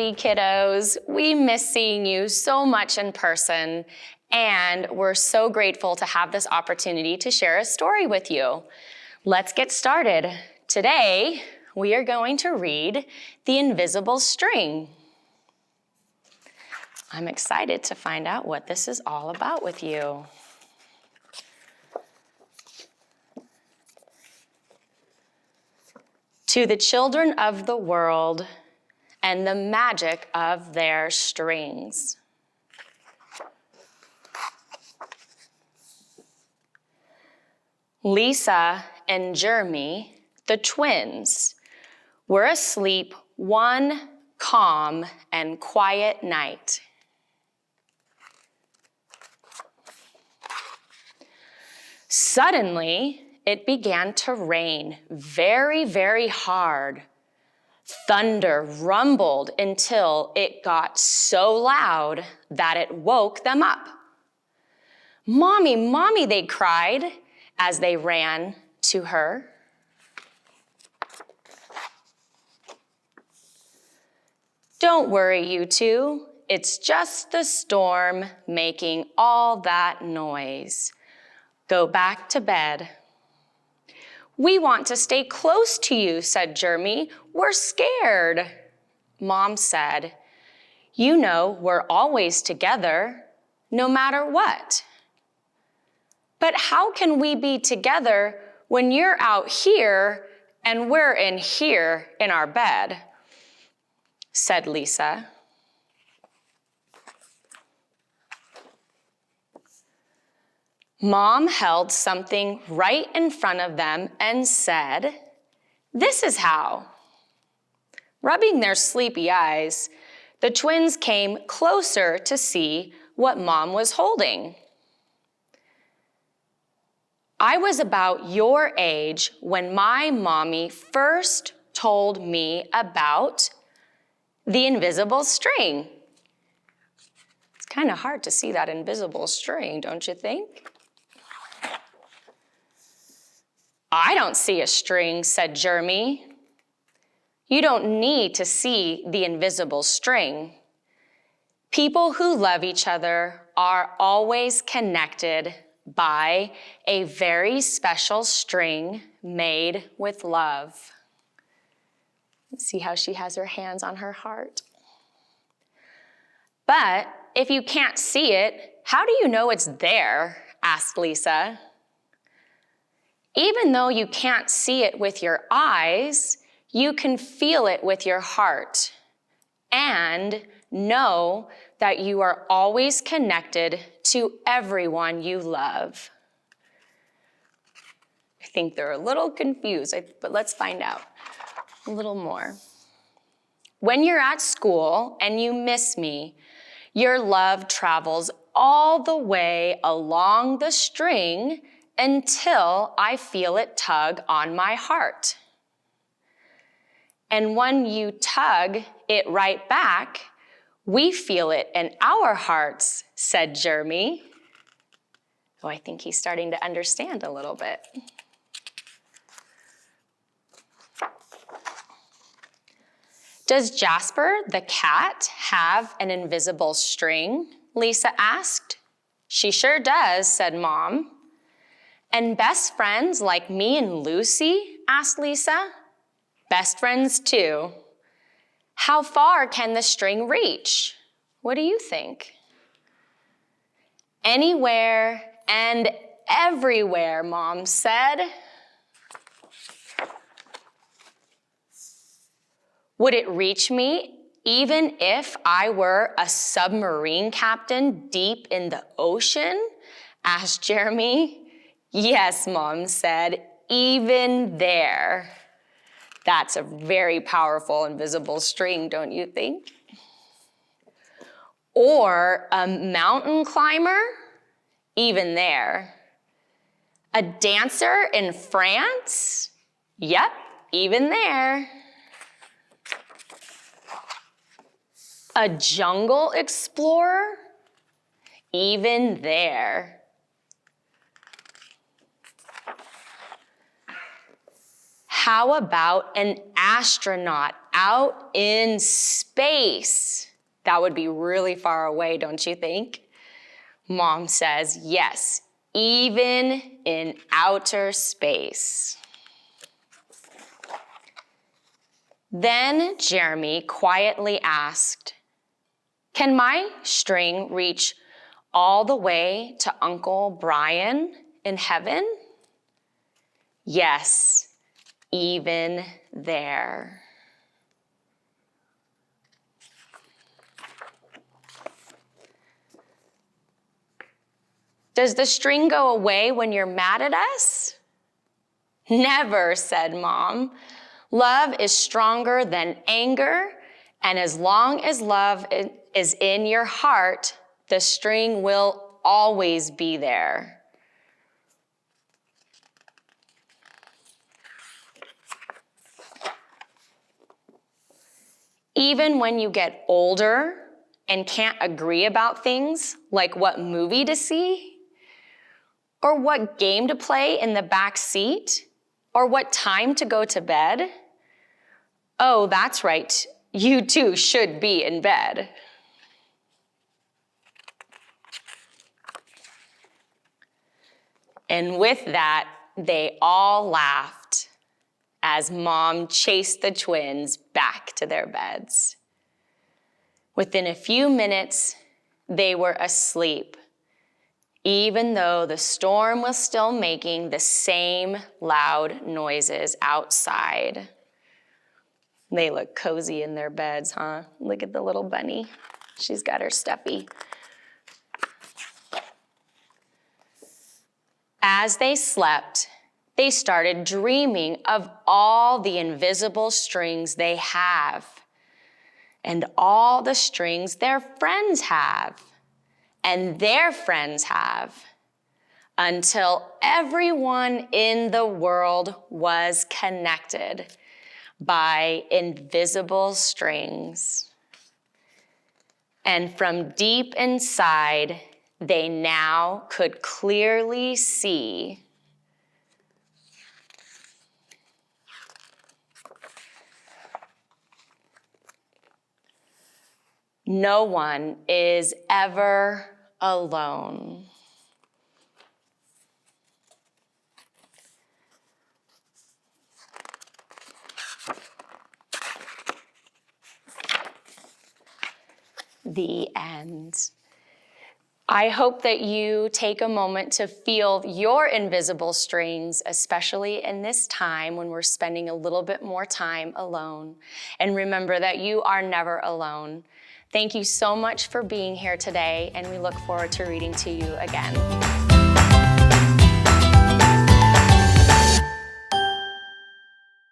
Hi, kiddos. We miss seeing you so much in person, and we're so grateful to have this opportunity to share a story with you. Let's get started. Today, we are going to read The Invisible String. I'm excited to find out what this is all about with you. To the children of the world and the magic of their strings. Lisa and Jeremy, the twins, were asleep one calm and quiet night. Suddenly, it began to rain very, very hard. Thunder rumbled until it got so loud that it woke them up. "Mommy, Mommy," they cried as they ran to her. "Don't worry, you two. It's just the storm making all that noise. Go back to bed." "We want to stay close to you," said Jeremy. "We're scared." Mom said, "You know we're always together, no matter what." "But how can we be together when you're out here and we're in here in our bed?" said Lisa. Mom held something right in front of them and said, "This is how." Rubbing their sleepy eyes, the twins came closer to see what Mom was holding. "I was about your age when my mommy first told me about the invisible string." It's kind of hard to see that invisible string, don't you think? "I don't see a string," said Jeremy. "You don't need to see the invisible string. People who love each other are always connected by a very special string made with love." See how she has her hands on her heart? "But if you can't see it, how do you know it's there?" asked Lisa. "Even though you can't see it with your eyes, you can feel it with your heart and know that you are always connected to everyone you love." I think they're a little confused, but let's find out a little more. "When you're at school and you miss me, your love travels all the way along the string until I feel it tug on my heart. And when you tug it right back, we feel it in our hearts," said Jeremy. Oh, I think he's starting to understand a little bit. "Does Jasper the cat have an invisible string?" Lisa asked. "She sure does," said Mom. "And best friends like me and Lucy?" asked Lisa. "Best friends too." "How far can the string reach? What do you think?" "Anywhere and everywhere," Mom said. "Would it reach me even if I were a submarine captain deep in the ocean?" asked Jeremy. "Yes," Mom said, "even there." That's a very powerful invisible string, don't you think? "Or a mountain climber?" Even there. "A dancer in France?" Yep, even there. "A jungle explorer?" Even there. "How about an astronaut out in space. That would be really far away, don't you think? Mom says, yes, even in outer space. Then Jeremy quietly asked, can my string reach all the way to Uncle Brian in heaven? Yes, even there. Does the string go away when you're mad at us? Never, said Mom. Love is stronger than anger, and as long as love is in your heart, the string will always be there. Even when you get older and can't agree about things, like what movie to see, or what game to play in the back seat, or what time to go to bed. Oh, that's right, you too should be in bed. And with that, they all laughed as Mom chased the twins back to their beds. Within a few minutes, they were asleep, even though the storm was still making the same loud noises outside. They look cozy in their beds, huh? Look at the little bunny. She's got her stuffy. As they slept, they started dreaming of all the invisible strings they have, and all the strings their friends have, and their friends have, until everyone in the world was connected by invisible strings. And from deep inside, they now could clearly see no one is ever alone. The end. I hope that you take a moment to feel your invisible strings, especially in this time when we're spending a little bit more time alone. And remember that you are never alone. Thank you so much for being here today, and we look forward to reading to you again.